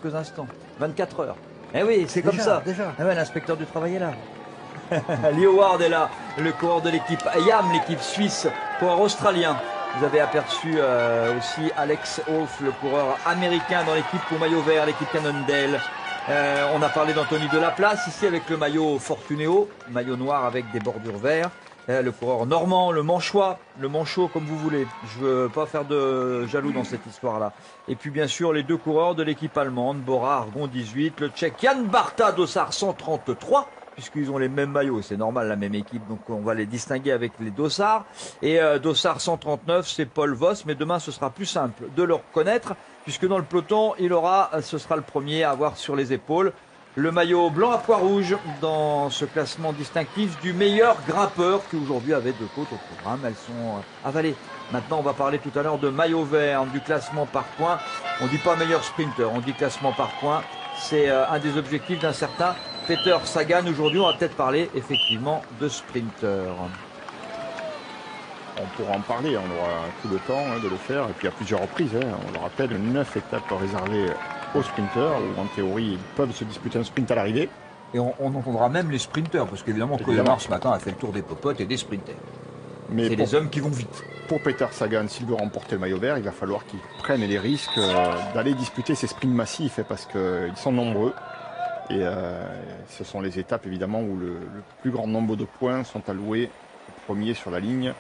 quelques instants. 24 heures. Eh oui, c'est comme ça. Déjà. Ah ouais, l'inspecteur du travail est là. Lee Howard est là, le coureur de l'équipe IAM, l'équipe suisse, coureur australien. Vous avez aperçu aussi Alex Wolff, le coureur américain dans l'équipe au maillot vert, l'équipe Cannondale. On a parlé d'Anthony Delaplace ici avec le maillot Fortuneo, maillot noir avec des bordures vertes. Le coureur normand, le manchois, le manchot comme vous voulez. Je veux pas faire de jaloux dans cette histoire-là. Et puis bien sûr les deux coureurs de l'équipe allemande, Bora Argon 18, le tchèque Jan Barta Dossard 133, puisqu'ils ont les mêmes maillots, c'est normal, la même équipe, donc on va les distinguer avec les Dossard. Et Dossard 139, c'est Paul Voss, mais demain ce sera plus simple de le reconnaître, puisque dans le peloton, ce sera le premier à avoir sur les épaules le maillot blanc à pois rouge dans ce classement distinctif du meilleur grimpeur qui aujourd'hui avait deux côtes au programme. Elles sont avalées. Maintenant, on va parler tout à l'heure de maillot vert, du classement par points. On dit pas meilleur sprinter, on dit classement par points. C'est un des objectifs d'un certain Peter Sagan. Aujourd'hui, on va peut-être parler effectivement de sprinter. On pourra en parler, on aura tout le temps de le faire, et puis à plusieurs reprises. On le rappelle, 9 étapes réservées aux sprinters, où en théorie, ils peuvent se disputer un sprint à l'arrivée. Et on entendra même les sprinters, parce qu'évidemment, Collemar ce matin a fait le tour des popotes et des sprinters. Mais c'est les hommes qui vont vite. Pour Peter Sagan, s'il veut remporter le maillot vert, il va falloir qu'il prenne les risques d'aller disputer ces sprints massifs, parce qu'ils sont nombreux. Et ce sont les étapes, évidemment, où le plus grand nombre de points sont alloués aux premiers sur la ligne,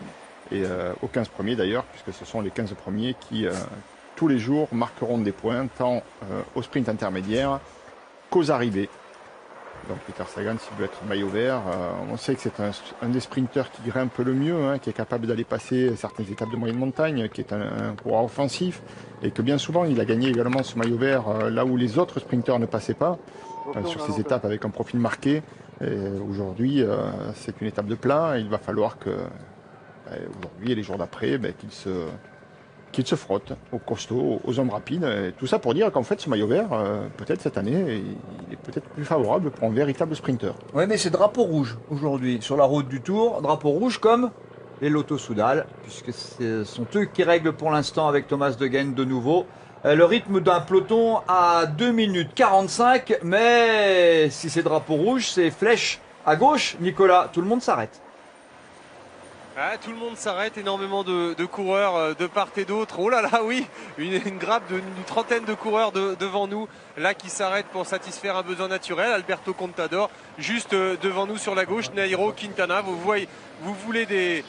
et aux 15 premiers d'ailleurs, puisque ce sont les 15 premiers qui, tous les jours, marqueront des points, tant au sprint intermédiaire qu'aux arrivées. Donc Peter Sagan, s'il veut être maillot vert, on sait que c'est un des sprinteurs qui grimpe le mieux, qui est capable d'aller passer certaines étapes de moyenne montagne, qui est un coureur offensif, et que bien souvent il a gagné également ce maillot vert là où les autres sprinteurs ne passaient pas, sur ces étapes avec un profil marqué. Aujourd'hui, c'est une étape de plat, et il va falloir que aujourd'hui et les jours d'après, qu'il se frotte aux costauds, aux hommes rapides. Et tout ça pour dire qu'en fait, ce maillot vert, peut-être cette année, il est peut-être plus favorable pour un véritable sprinter. Oui, mais c'est drapeau rouge aujourd'hui sur la route du Tour. Drapeau rouge comme les Lotto Soudal, puisque ce sont eux qui règlent pour l'instant avec Thomas De Gendt de nouveau. Le rythme d'un peloton à 2 minutes 45, mais si c'est drapeau rouge, c'est flèche à gauche, Nicolas, tout le monde s'arrête. Ah, tout le monde s'arrête, énormément de coureurs de part et d'autre. Oh là là, oui, une grappe d'une trentaine de coureurs devant nous, là qui s'arrêtent pour satisfaire un besoin naturel. Alberto Contador, juste devant nous sur la gauche, Nairo Quintana. Vous voulez des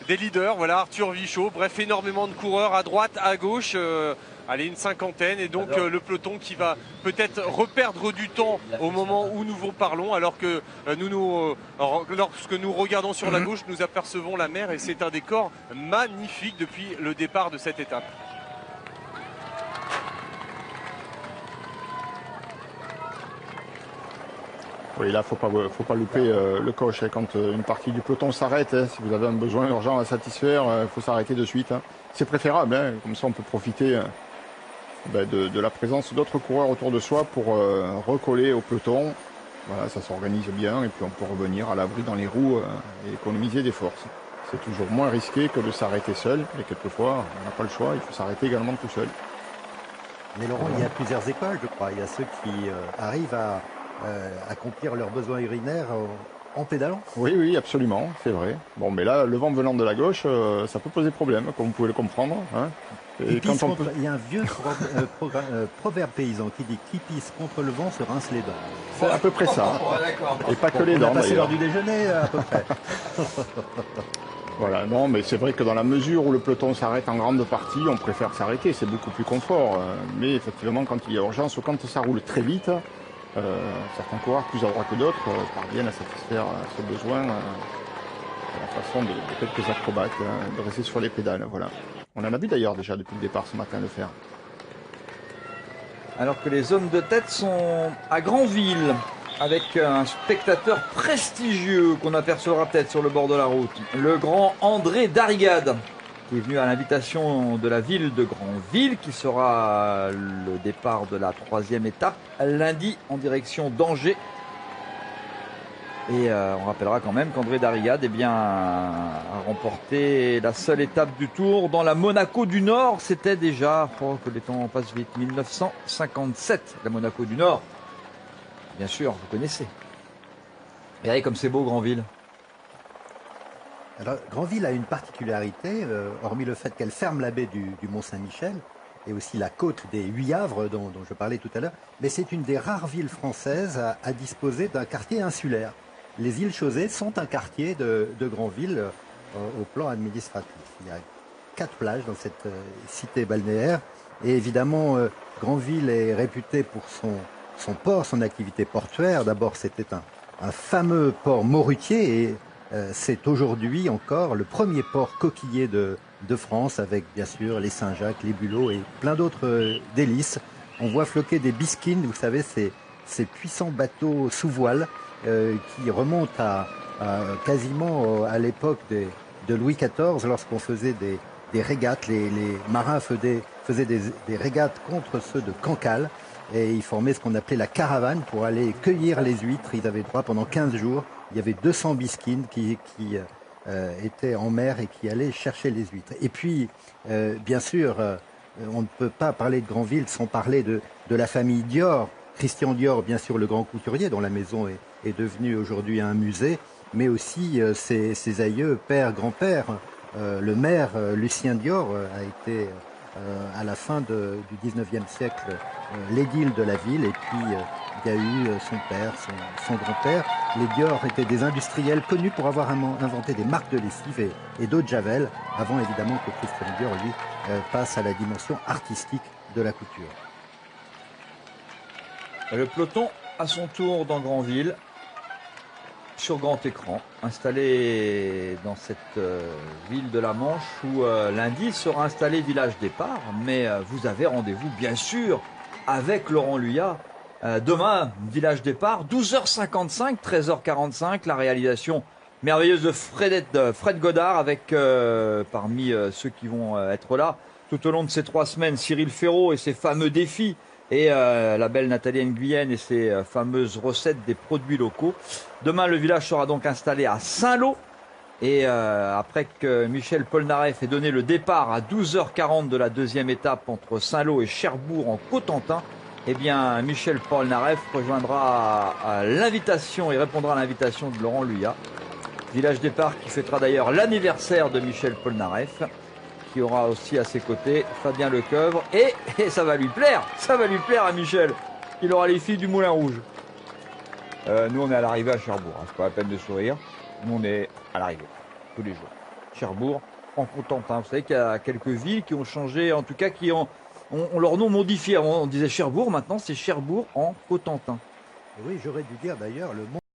leaders, voilà, Arthur Vichot. Bref, énormément de coureurs à droite, à gauche. Allez, une cinquantaine, et donc le peloton qui va peut-être reperdre du temps au moment où nous vous parlons, alors que lorsque nous regardons sur la gauche, nous apercevons la mer, et c'est un décor magnifique depuis le départ de cette étape. Oui, là, faut pas louper le coche. Quand une partie du peloton s'arrête, si vous avez un besoin urgent à satisfaire, il faut s'arrêter de suite. C'est préférable, comme ça on peut profiter de la présence d'autres coureurs autour de soi pour recoller au peloton. Voilà, ça s'organise bien, et puis on peut revenir à l'abri dans les roues et économiser des forces. C'est toujours moins risqué que de s'arrêter seul, et quelquefois on n'a pas le choix, il faut s'arrêter également tout seul. Mais Laurent, il y a plusieurs écoles, je crois. Il y a ceux qui arrivent à accomplir leurs besoins urinaires en pédalant. Oui, absolument, c'est vrai. Bon, mais là, le vent venant de la gauche, ça peut poser problème, comme vous pouvez le comprendre. Et il y a un vieux proverbe paysan qui dit « Qui pisse contre le vent se rince les dents ». C'est à peu près ça. Et pas que les dents, on a passé d'ailleurs. l'heure du déjeuner, à peu près. Voilà, non, mais c'est vrai que dans la mesure où le peloton s'arrête en grande partie, on préfère s'arrêter, c'est beaucoup plus confort. Mais effectivement, quand il y a urgence, ou quand ça roule très vite, certains coureurs, plus à droite que d'autres, parviennent à satisfaire ce besoin à la façon de quelques acrobates, de rester sur les pédales. Voilà. On en a vu d'ailleurs déjà depuis le départ ce matin le faire. Alors que les hommes de tête sont à Granville, avec un spectateur prestigieux qu'on apercevra peut-être sur le bord de la route. Le grand André Darrigade, qui est venu à l'invitation de la ville de Granville, qui sera le départ de la 3e étape, lundi en direction d'Angers. Et on rappellera quand même qu'André Darrigade a remporté la seule étape du Tour dans la Monaco du Nord. C'était déjà, que les temps passent vite, 1957, la Monaco du Nord. Bien sûr, vous connaissez. Regardez comme c'est beau, Granville. Alors, Granville a une particularité, hormis le fait qu'elle ferme la baie du Mont-Saint-Michel, et aussi la côte des 8 Havres dont je parlais tout à l'heure, mais c'est une des rares villes françaises à disposer d'un quartier insulaire. Les îles Chausées sont un quartier de Granville au plan administratif. Il y a 4 plages dans cette cité balnéaire. Et évidemment, Granville est réputé pour son port, son activité portuaire. D'abord, c'était un fameux port morutier et c'est aujourd'hui encore le premier port coquillier de France, avec bien sûr les Saint-Jacques, les Bulots et plein d'autres délices. On voit flotter des bisquines, vous savez, ces puissants bateaux sous voile qui remontent quasiment à l'époque de Louis XIV, lorsqu'on faisait des régates. Les marins faisaient des régates contre ceux de Cancale, et ils formaient ce qu'on appelait la caravane pour aller cueillir les huîtres. Ils avaient droit pendant 15 jours. Il y avait 200 bisquines qui étaient en mer et qui allaient chercher les huîtres. Et puis, bien sûr, on ne peut pas parler de Granville sans parler de la famille Dior. Christian Dior, bien sûr, le grand couturier, dont la maison est devenue aujourd'hui un musée, mais aussi ses aïeux, père, grand-père. Le maire, Lucien Dior, a été, à la fin du 19e siècle, l'édile de la ville. Et puis, il y a eu son père, son grand-père. Les Dior étaient des industriels connus pour avoir inventé des marques de lessive et d'eau de Javel, avant évidemment que Christian Dior, lui, passe à la dimension artistique de la couture. Le peloton, à son tour dans Granville, sur grand écran, installé dans cette ville de la Manche où lundi sera installé village départ. Mais vous avez rendez-vous, bien sûr, avec Laurent Luyat. Demain, village départ, 12h55, 13h45, la réalisation merveilleuse de Fred Godard avec parmi ceux qui vont être là tout au long de ces 3 semaines, Cyril Ferraud et ses fameux défis, et la belle Nathalie Nguyen et ses fameuses recettes des produits locaux. Demain, le village sera donc installé à Saint-Lô. Et après que Michel Polnareff ait donné le départ à 12h40 de la 2e étape entre Saint-Lô et Cherbourg en Cotentin, eh bien, Michel Polnareff rejoindra l'invitation et répondra à l'invitation de Laurent Luyat. Village départ qui fêtera d'ailleurs l'anniversaire de Michel Polnareff, qui aura aussi à ses côtés Fabien Lecoeuvre. Et ça va lui plaire à Michel. Il aura les filles du Moulin Rouge. Nous, on est à l'arrivée à Cherbourg. C'est pas la peine de sourire. Nous, on est à l'arrivée, tous les jours. Cherbourg, en Cotentin. Vous savez qu'il y a quelques villes qui ont changé, en tout cas qui ont leur nom modifié. On disait Cherbourg, maintenant c'est Cherbourg en Cotentin. Oui, j'aurais dû dire d'ailleurs le